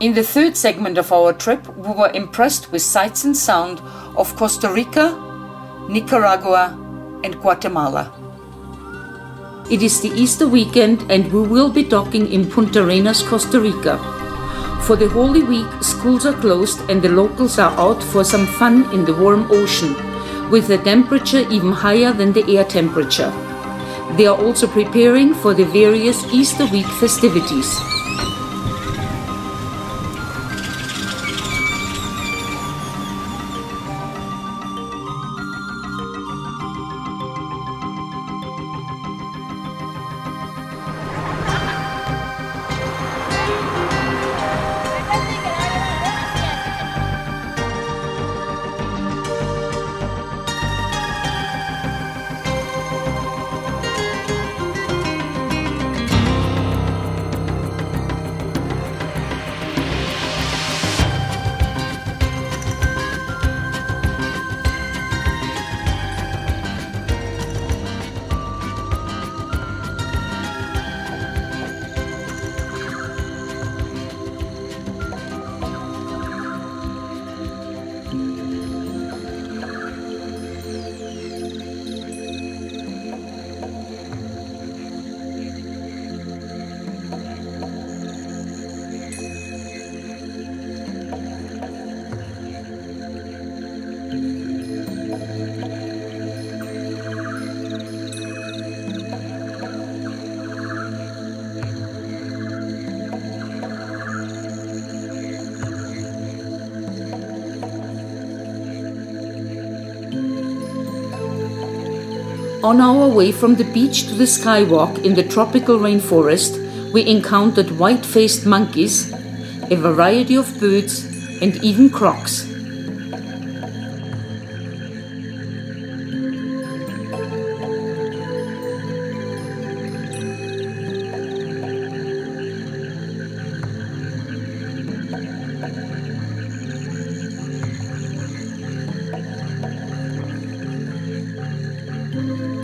In the third segment of our trip, we were impressed with sights and sound of Costa Rica, Nicaragua and Guatemala. It is the Easter weekend and we will be docking in Punta Arenas, Costa Rica. For the Holy Week, schools are closed and the locals are out for some fun in the warm ocean, with the temperature even higher than the air temperature. They are also preparing for the various Easter week festivities. On our way from the beach to the skywalk in the tropical rainforest, we encountered white-faced monkeys, a variety of birds, and even crocs.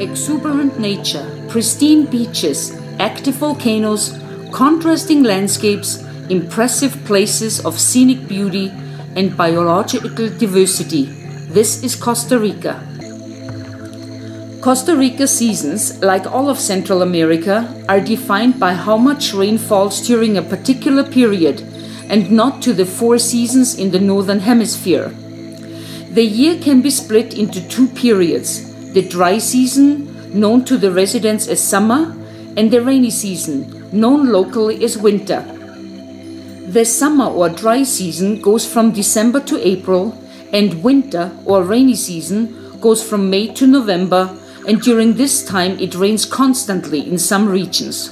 Exuberant nature, pristine beaches, active volcanoes, contrasting landscapes, impressive places of scenic beauty and biological diversity. This is Costa Rica. Costa Rica's seasons, like all of Central America, are defined by how much rain falls during a particular period and not to the 4 seasons in the Northern Hemisphere. The year can be split into 2 periods: the dry season, known to the residents as summer, and the rainy season, known locally as winter. The summer or dry season goes from December to April, and winter or rainy season goes from May to November, and during this time it rains constantly in some regions.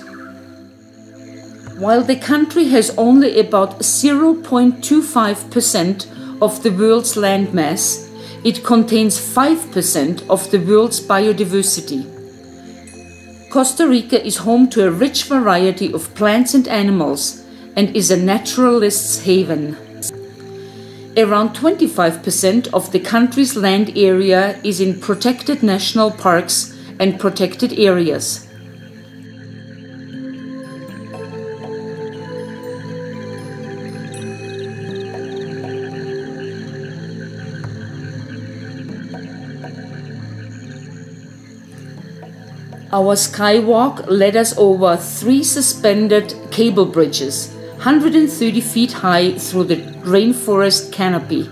While the country has only about 0.25% of the world's landmass, it contains 5% of the world's biodiversity. Costa Rica is home to a rich variety of plants and animals and is a naturalist's haven. Around 25% of the country's land area is in protected national parks and protected areas. Our skywalk led us over 3 suspended cable bridges, 130 feet high, through the rainforest canopy.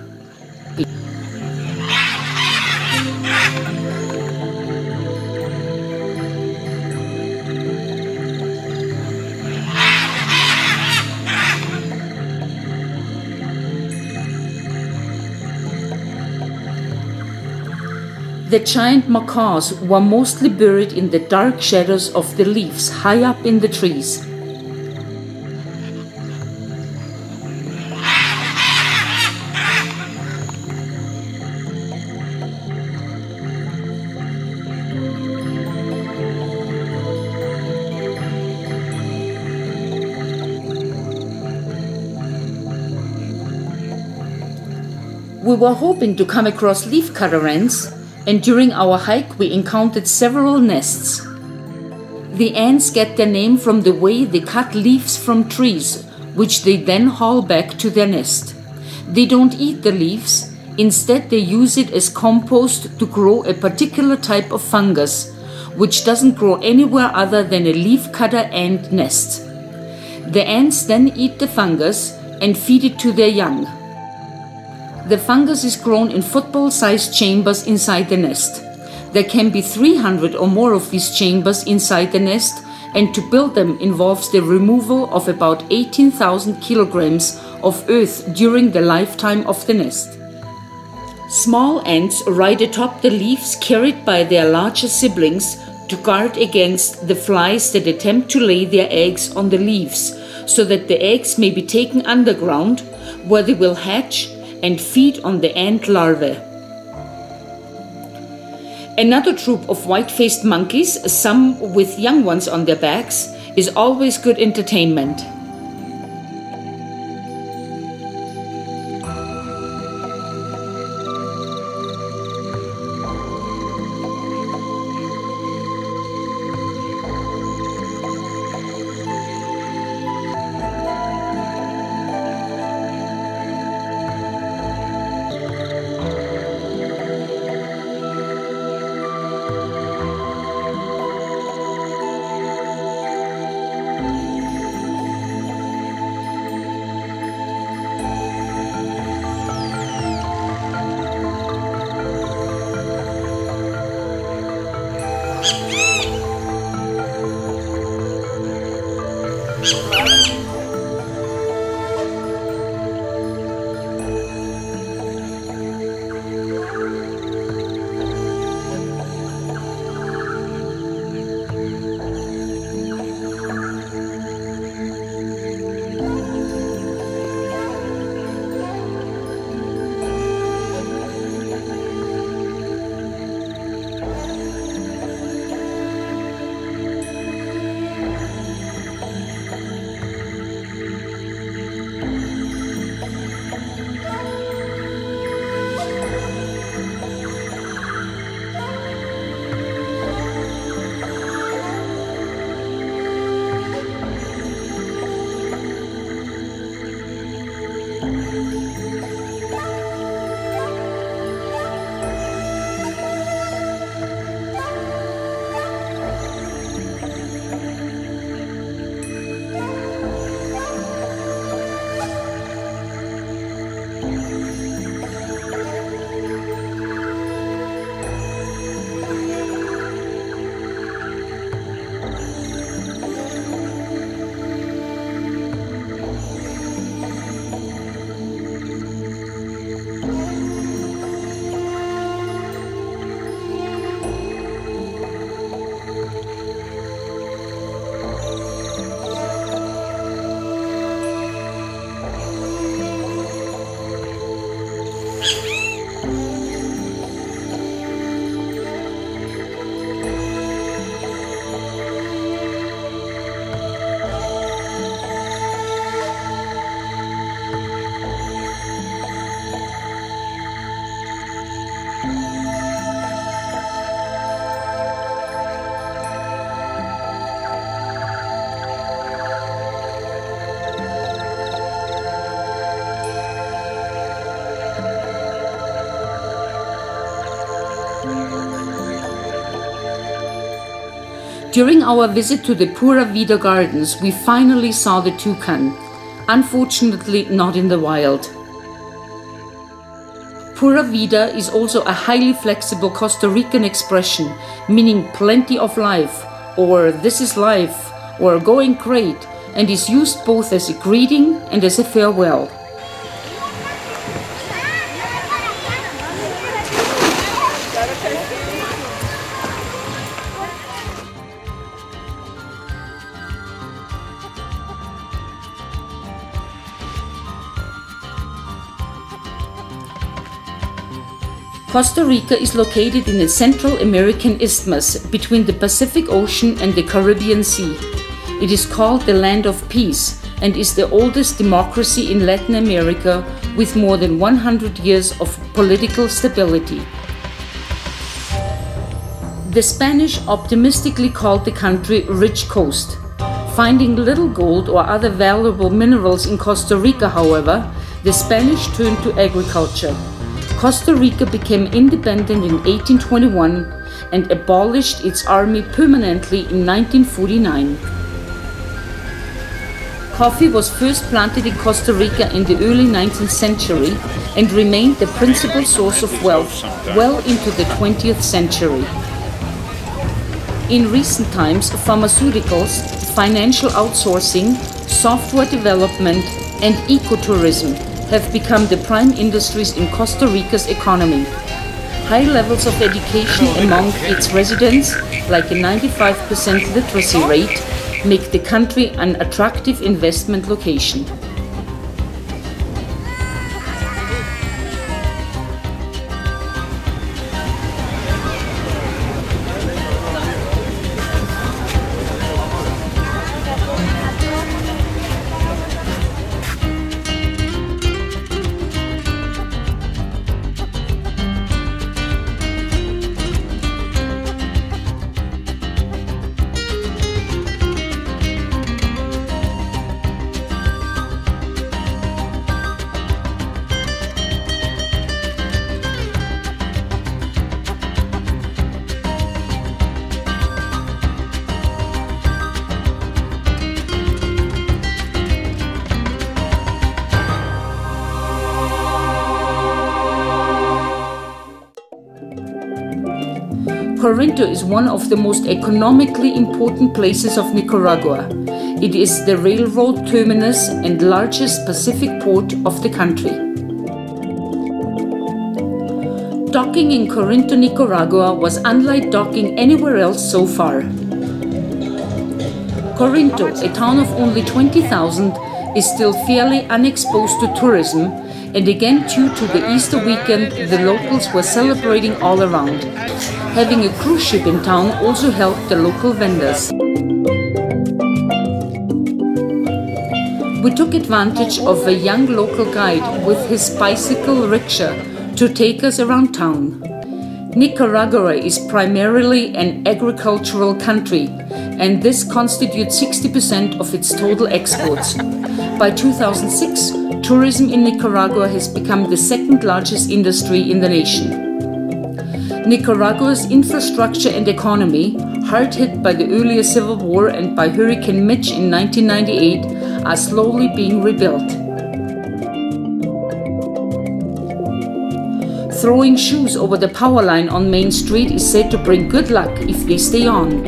The giant macaws were mostly buried in the dark shadows of the leaves high up in the trees. We were hoping to come across leafcutter ants, and during our hike we encountered several nests. The ants get their name from the way they cut leaves from trees, which they then haul back to their nest. They don't eat the leaves. Instead, they use it as compost to grow a particular type of fungus, which doesn't grow anywhere other than a leafcutter ant nest. The ants then eat the fungus and feed it to their young. The fungus is grown in football-sized chambers inside the nest. There can be 300 or more of these chambers inside the nest, and to build them involves the removal of about 18,000 kilograms of earth during the lifetime of the nest. Small ants ride atop the leaves carried by their larger siblings to guard against the flies that attempt to lay their eggs on the leaves, so that the eggs may be taken underground, where they will hatch and feed on the ant larvae. Another troop of white-faced monkeys, some with young ones on their backs, is always good entertainment. During our visit to the Pura Vida Gardens, we finally saw the toucan, unfortunately not in the wild. Pura Vida is also a highly flexible Costa Rican expression, meaning plenty of life, or this is life, or going great, and is used both as a greeting and as a farewell. Costa Rica is located in the Central American isthmus between the Pacific Ocean and the Caribbean Sea. It is called the Land of Peace and is the oldest democracy in Latin America with more than 100 years of political stability. The Spanish optimistically called the country Rich Coast. Finding little gold or other valuable minerals in Costa Rica, however, the Spanish turned to agriculture. Costa Rica became independent in 1821 and abolished its army permanently in 1949. Coffee was first planted in Costa Rica in the early 19th century and remained the principal source of wealth well into the 20th century. In recent times, pharmaceuticals, financial outsourcing, software development, and ecotourism have become the prime industries in Costa Rica's economy. High levels of education among its residents, like a 95% literacy rate, make the country an attractive investment location. Corinto is one of the most economically important places of Nicaragua. It is the railroad terminus and largest Pacific port of the country. Docking in Corinto, Nicaragua was unlike docking anywhere else so far. Corinto, a town of only 20,000, is still fairly unexposed to tourism, and again due to the Easter weekend, the locals were celebrating all around. Having a cruise ship in town also helped the local vendors. We took advantage of a young local guide with his bicycle rickshaw to take us around town. Nicaragua is primarily an agricultural country, and this constitutes 60% of its total exports. By 2006, tourism in Nicaragua has become the second largest industry in the nation. Nicaragua's infrastructure and economy, hard hit by the earlier civil war and by Hurricane Mitch in 1998, are slowly being rebuilt. Throwing shoes over the power line on Main Street is said to bring good luck if they stay on.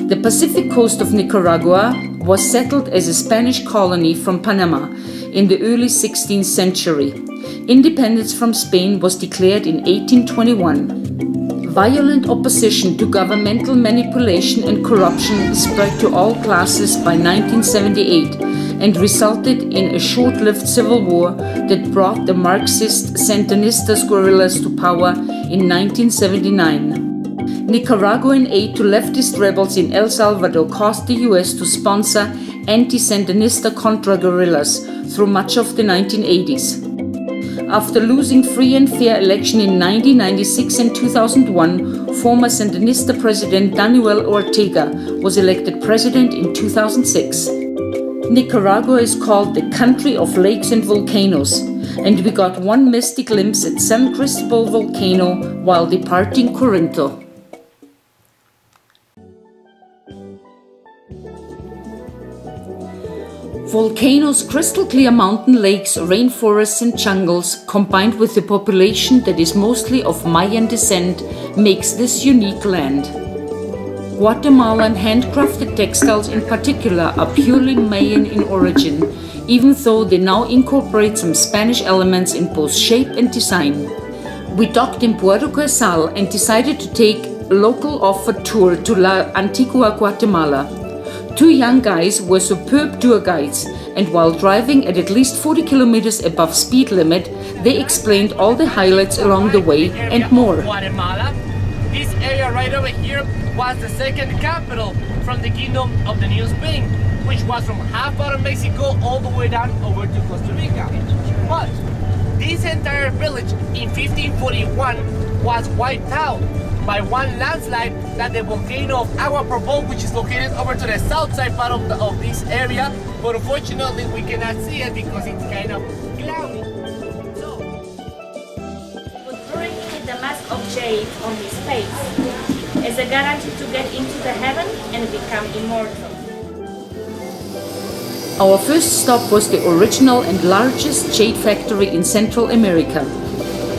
The Pacific coast of Nicaragua was settled as a Spanish colony from Panama in the early 16th century. Independence from Spain was declared in 1821. Violent opposition to governmental manipulation and corruption spread to all classes by 1978 and resulted in a short-lived civil war that brought the Marxist Sandinistas guerrillas to power in 1979. Nicaraguan aid to leftist rebels in El Salvador caused the US to sponsor anti-Sandinista Contra-guerrillas through much of the 1980s. After losing free and fair election in 1996 and 2001, former Sandinista President Daniel Ortega was elected president in 2006. Nicaragua is called the country of lakes and volcanoes, and we got one misty glimpse at San Cristobal volcano while departing Corinto. Volcanoes, crystal clear mountain lakes, rainforests and jungles, combined with a population that is mostly of Mayan descent, makes this unique land. Guatemalan handcrafted textiles in particular are purely Mayan in origin, even though they now incorporate some Spanish elements in both shape and design. We docked in Puerto Quezal and decided to take a local offered tour to La Antigua, Guatemala. Two young guys were superb tour guides, and while driving at least 40 kilometers above speed limit, they explained all the highlights along the way and more. Guatemala. This area right over here was the second capital from the Kingdom of the New Spain, which was from half out of Mexico all the way down over to Costa Rica. But this entire village in 1541 was wiped out by one landslide that the volcano of Agua Propol, which is located over to the south side part of this area, but unfortunately we cannot see it because it's kind of cloudy. So, would bring the mask of jade on his face as a guarantee to get into the heaven and become immortal. Our first stop was the original and largest jade factory in Central America.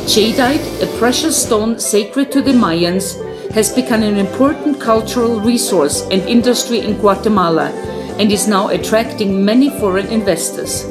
Jadeite, a precious stone sacred to the Mayans, has become an important cultural resource and industry in Guatemala and is now attracting many foreign investors.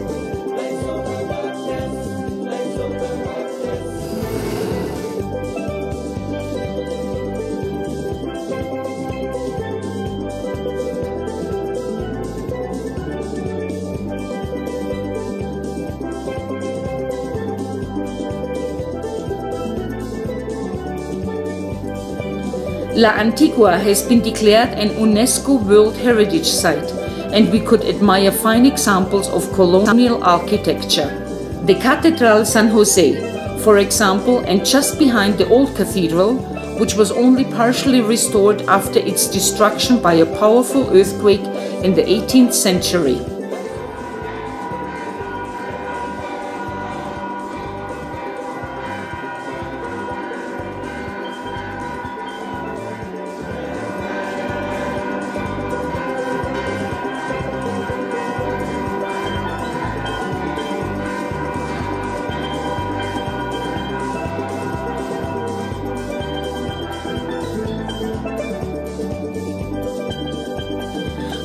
La Antigua has been declared an UNESCO World Heritage Site, and we could admire fine examples of colonial architecture. The Catedral San Jose, for example, and just behind the old cathedral, which was only partially restored after its destruction by a powerful earthquake in the 18th century.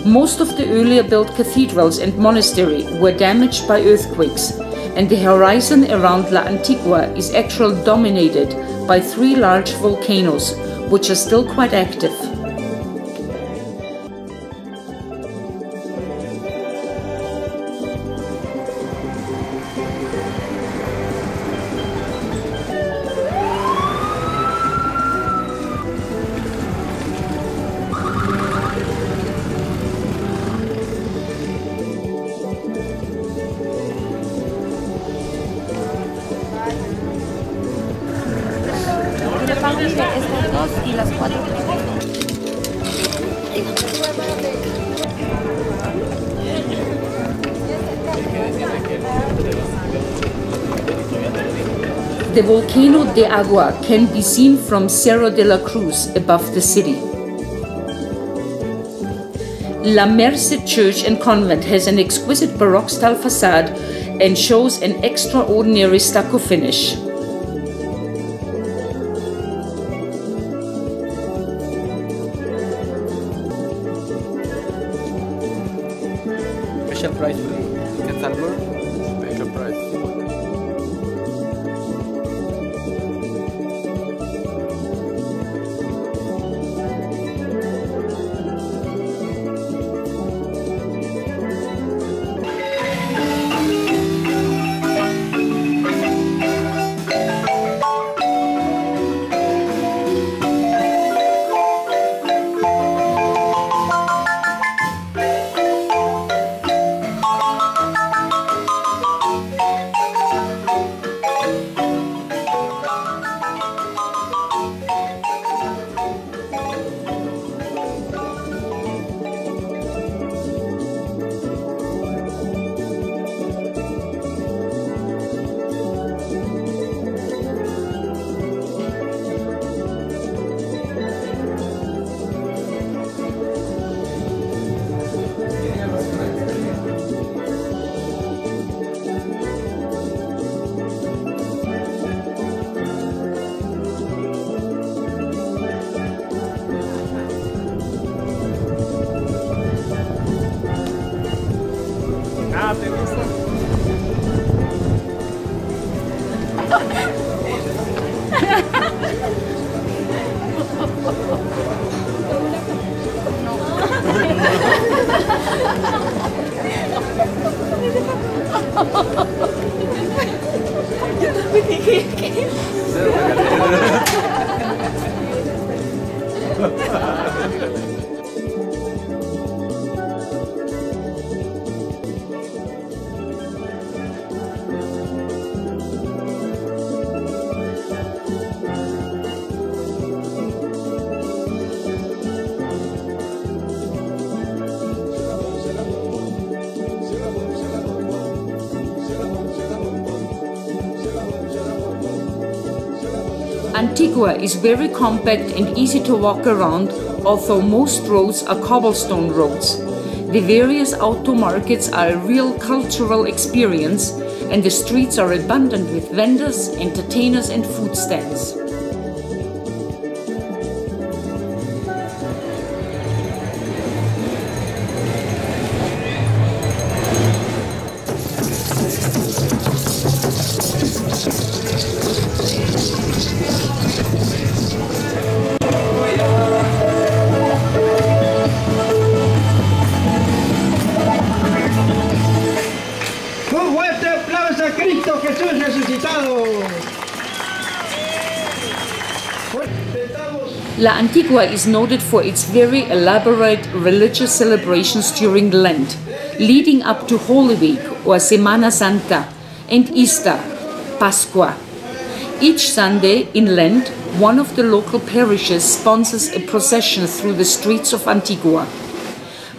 Most of the earlier built cathedrals and monasteries were damaged by earthquakes, and the horizon around La Antigua is actually dominated by 3 large volcanoes, which are still quite active. Estas 2 y las 4. The volcano de Agua can be seen from Cerro de la Cruz above the city. La Merced Church and Convent has an exquisite Baroque style facade and shows an extraordinary stucco finish. Special price for the Quetzalcoatl. Special price. ¿Te gusta? Antigua is very compact and easy to walk around, although most roads are cobblestone roads. The various outdoor markets are a real cultural experience, and the streets are abundant with vendors, entertainers and food stands. Cristo Jesús resucitado. La Antigua is noted for its very elaborate religious celebrations during Lent, leading up to Holy Week or Semana Santa, and Easter, Pascua. Each Sunday in Lent, one of the local parishes sponsors a procession through the streets of Antigua.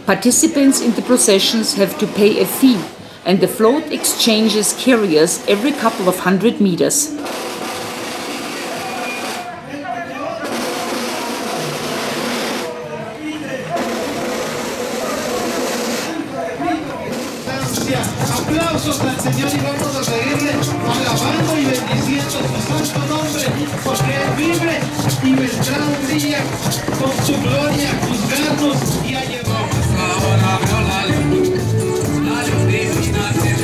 Participants in the processions have to pay a fee, and the float exchanges carriers every couple of 100 meters. Aplausos al Señor y vamos a seguirle alabando y bendiciendo su santo nombre, porque Él vive y vendrá un día con su gloria a juzgarnos y a llevarnos. Ahora veo la luz divina de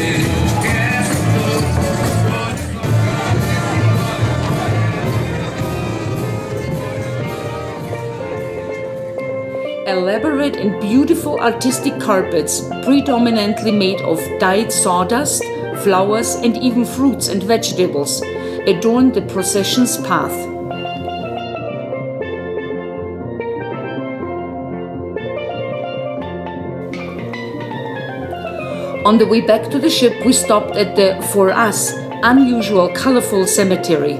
Elaborate and beautiful artistic carpets, predominantly made of dyed sawdust, flowers and even fruits and vegetables, adorn the procession's path. On the way back to the ship, we stopped at the, for us, unusual colorful cemetery.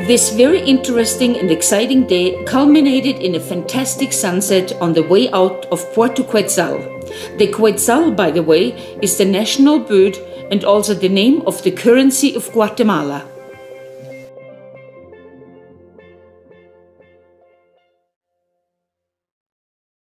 This very interesting and exciting day culminated in a fantastic sunset on the way out of Puerto Quetzal. The Quetzal, by the way, is the national bird and also the name of the currency of Guatemala.